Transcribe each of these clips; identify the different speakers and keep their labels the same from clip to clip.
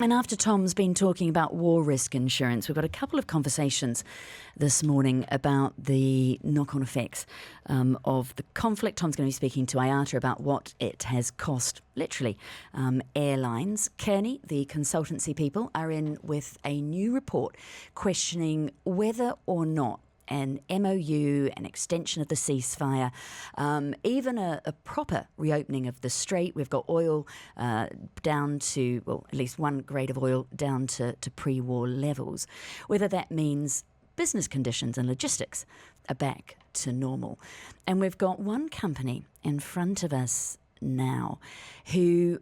Speaker 1: And after Tom's been talking about war risk insurance, we've got a couple of conversations this morning about the knock-on effects of the conflict. Tom's going to be speaking to IATA about what it has cost, literally, airlines. Kearney, the consultancy people, are in with a new report questioning whether or not an MOU, an extension of the ceasefire, even a proper reopening of the strait. We've got oil down to, well, at least one grade of oil down to pre-war levels. Whether that means business conditions and logistics are back to normal. And we've got one company in front of us now who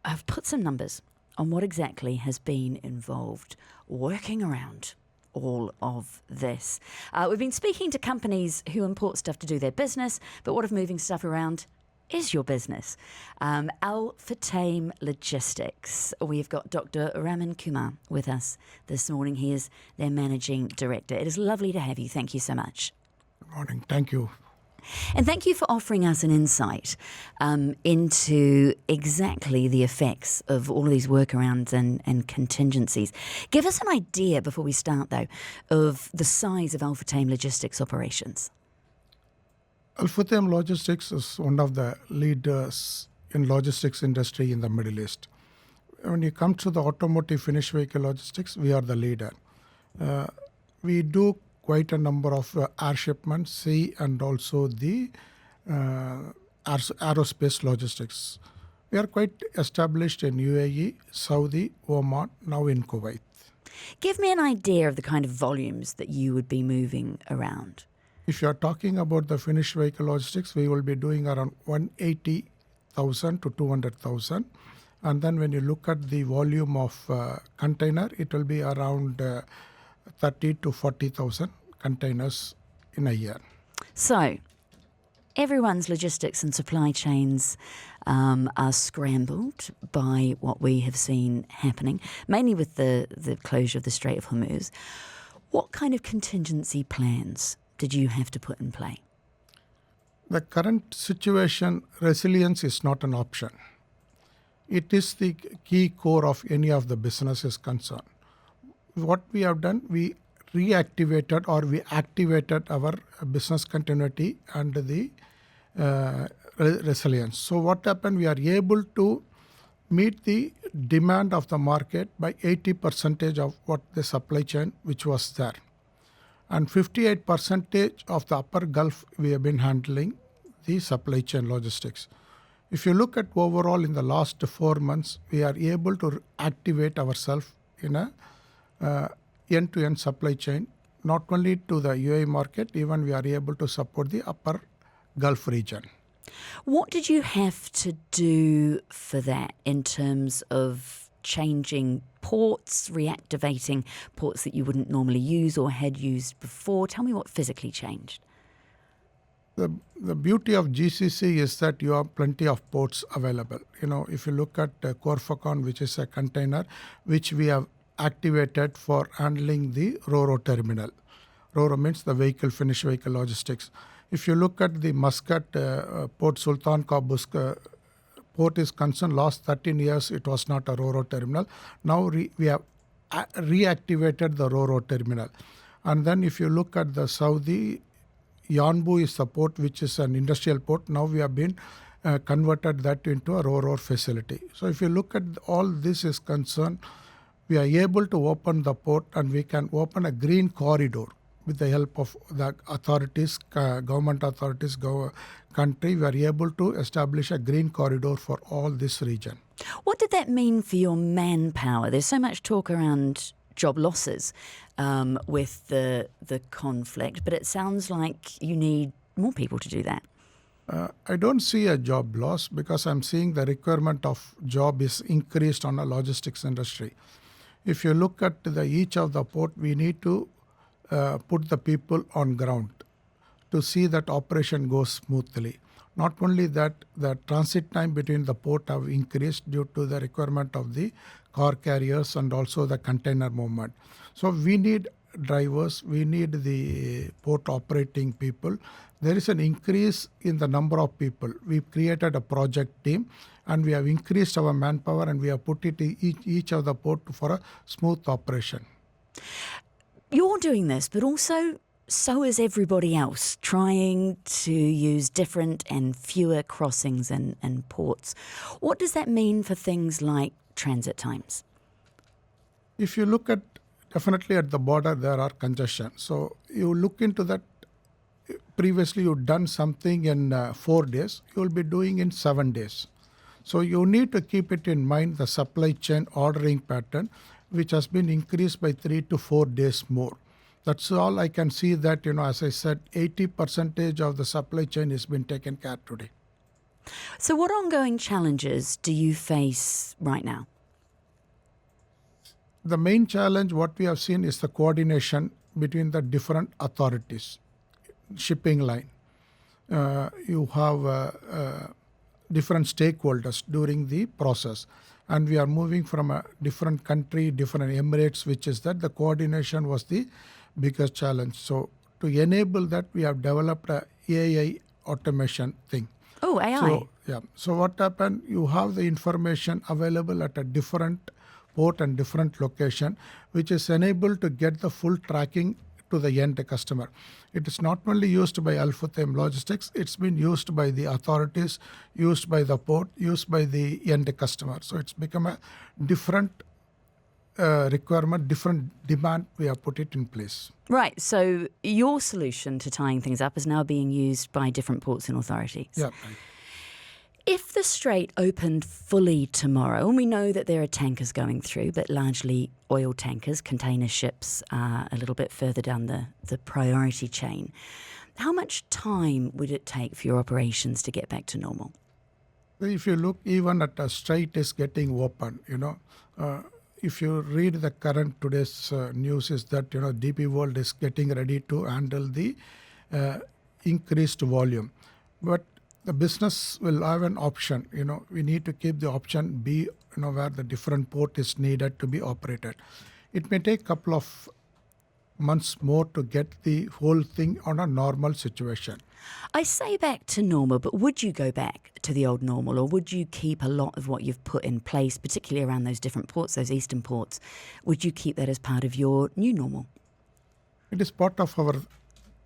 Speaker 1: have put some numbers on what exactly has been involved working around all of this. We've been speaking to companies who import stuff to do their business, but what if moving stuff around is your business? Al-Futtaim Logistics. We've got Dr. Raman Kumar with us this morning. He is their managing director. It is lovely to have you. Thank you so much.
Speaker 2: Good morning. Thank you.
Speaker 1: And thank you for offering us an insight into exactly the effects of all of these workarounds and contingencies. Give us an idea, before we start though, of the size of Al-Futtaim Logistics operations.
Speaker 2: Al-Futtaim Logistics is one of the leaders in logistics industry in the Middle East. When you come to the automotive finished vehicle logistics, we are the leader. We do quite a number of air shipments, sea, and also the aerospace logistics. We are quite established in UAE, Saudi, Oman, now in Kuwait.
Speaker 1: Give me an idea of the kind of volumes that you would be moving around.
Speaker 2: If you are talking about the finished vehicle logistics, we will be doing around 180,000 to 200,000. And then when you look at the volume of container, it will be around 30 to 40,000 containers in a year.
Speaker 1: So everyone's logistics and supply chains are scrambled by what we have seen happening, mainly with the closure of the Strait of Hormuz. What kind of contingency plans did you have to put in play?
Speaker 2: The current situation, resilience is not an option. It is the key core of any of the businesses concerned. What we have done, we reactivated or we activated our business continuity and the resilience. So what happened, we are able to meet the demand of the market by 80% of what the supply chain which was there. And 58% of the upper Gulf, we have been handling the supply chain logistics. If you look at overall in the last 4 months, we are able to activate ourselves in a end-to-end supply chain, not only to the UAE market, even we are able to support the upper Gulf region.
Speaker 1: What did you have to do for that in terms of changing ports, reactivating ports that you wouldn't normally use or had used before? Tell me what physically changed.
Speaker 2: The beauty of GCC is that you have plenty of ports available. You know, if you look at Corfacon, which is a container, which we have activated for handling the RoRo terminal. RoRo means the finished vehicle logistics. If you look at the Muscat Port Sultan Qaboos port is concerned, last 13 years it was not a RoRo terminal. Now we have reactivated the RoRo terminal. And then if you look at the Saudi, Yanbu is the port which is an industrial port. Now we have been converted that into a RoRo facility. So if you look at all this is concerned, we are able to open the port and we can open a green corridor with the help of the authorities, government authorities, country. We are able to establish a green corridor for all this region.
Speaker 1: What did that mean for your manpower? There's so much talk around job losses with the conflict, but it sounds like you need more people to do that.
Speaker 2: I don't see a job loss because I'm seeing the requirement of job is increased on a logistics industry. If you look at each of the port, we need to put the people on ground to see that operation goes smoothly. Not only that, the transit time between the port have increased due to the requirement of the car carriers and also the container movement. So we need drivers, we need the port operating people. there is an increase in the number of people. We've created a project team and we have increased our manpower and we have put it in each of the port for a smooth operation.
Speaker 1: You're doing this, but also so is everybody else, trying to use different and fewer crossings and ports. What does that mean for things like transit times?
Speaker 2: If you look at, definitely at the border, there are congestion. So you look into that. Previously, you've done something in 4 days, you will be doing in 7 days. So you need to keep it in mind, the supply chain ordering pattern, which has been increased by 3 to 4 days more. That's all I can see that, as I said, 80% of the supply chain has been taken care today.
Speaker 1: So what ongoing challenges do you face right now?
Speaker 2: The main challenge, what we have seen, is the coordination between the different authorities. Shipping line. You have different stakeholders during the process. And we are moving from a different country, different emirates, which is that the coordination was the biggest challenge. So to enable that, we have developed a AI automation thing.
Speaker 1: Oh, AI.
Speaker 2: So what happened, you have the information available at a different port and different location, which is enabled to get the full tracking to the end customer. It is not only used by Al-Futtaim Logistics, it's been used by the authorities, used by the port, used by the end customer. So it's become a different requirement, different demand, we have put it in place.
Speaker 1: Right, so your solution to tying things up is now being used by different ports and authorities.
Speaker 2: Yeah. Right.
Speaker 1: If the strait opened fully tomorrow, and we know that there are tankers going through, but largely oil tankers, container ships are a little bit further down the priority chain, how much time would it take for your operations to get back to normal?
Speaker 2: If you look, even at a strait is getting open, if you read the current today's news is that, DP World is getting ready to handle the increased volume. But the business will have an option, we need to keep the option B, where the different port is needed to be operated. It may take a couple of months more to get the whole thing on a normal situation.
Speaker 1: I say back to normal, but would you go back to the old normal, or would you keep a lot of what you've put in place, particularly around those different ports, those eastern ports? Would you keep that as part of your new normal?
Speaker 2: It is part of our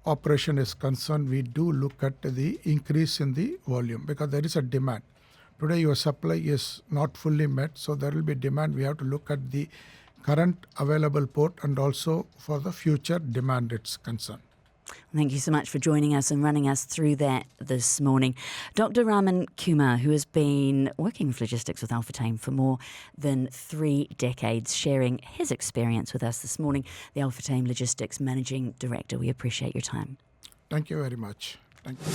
Speaker 2: operation is concerned. We do look at the increase in the volume because there is a demand. Today your supply is not fully met, so there will be demand. We have to look at the current available port and also for the future demand it's concerned.
Speaker 1: Thank you so much for joining us and running us through that this morning. Dr. Raman Kumar, who has been working with logistics with Al-Futtaim for more than 3 decades, sharing his experience with us this morning, the Al-Futtaim Logistics Managing Director. We appreciate your time.
Speaker 2: Thank you very much. Thank you.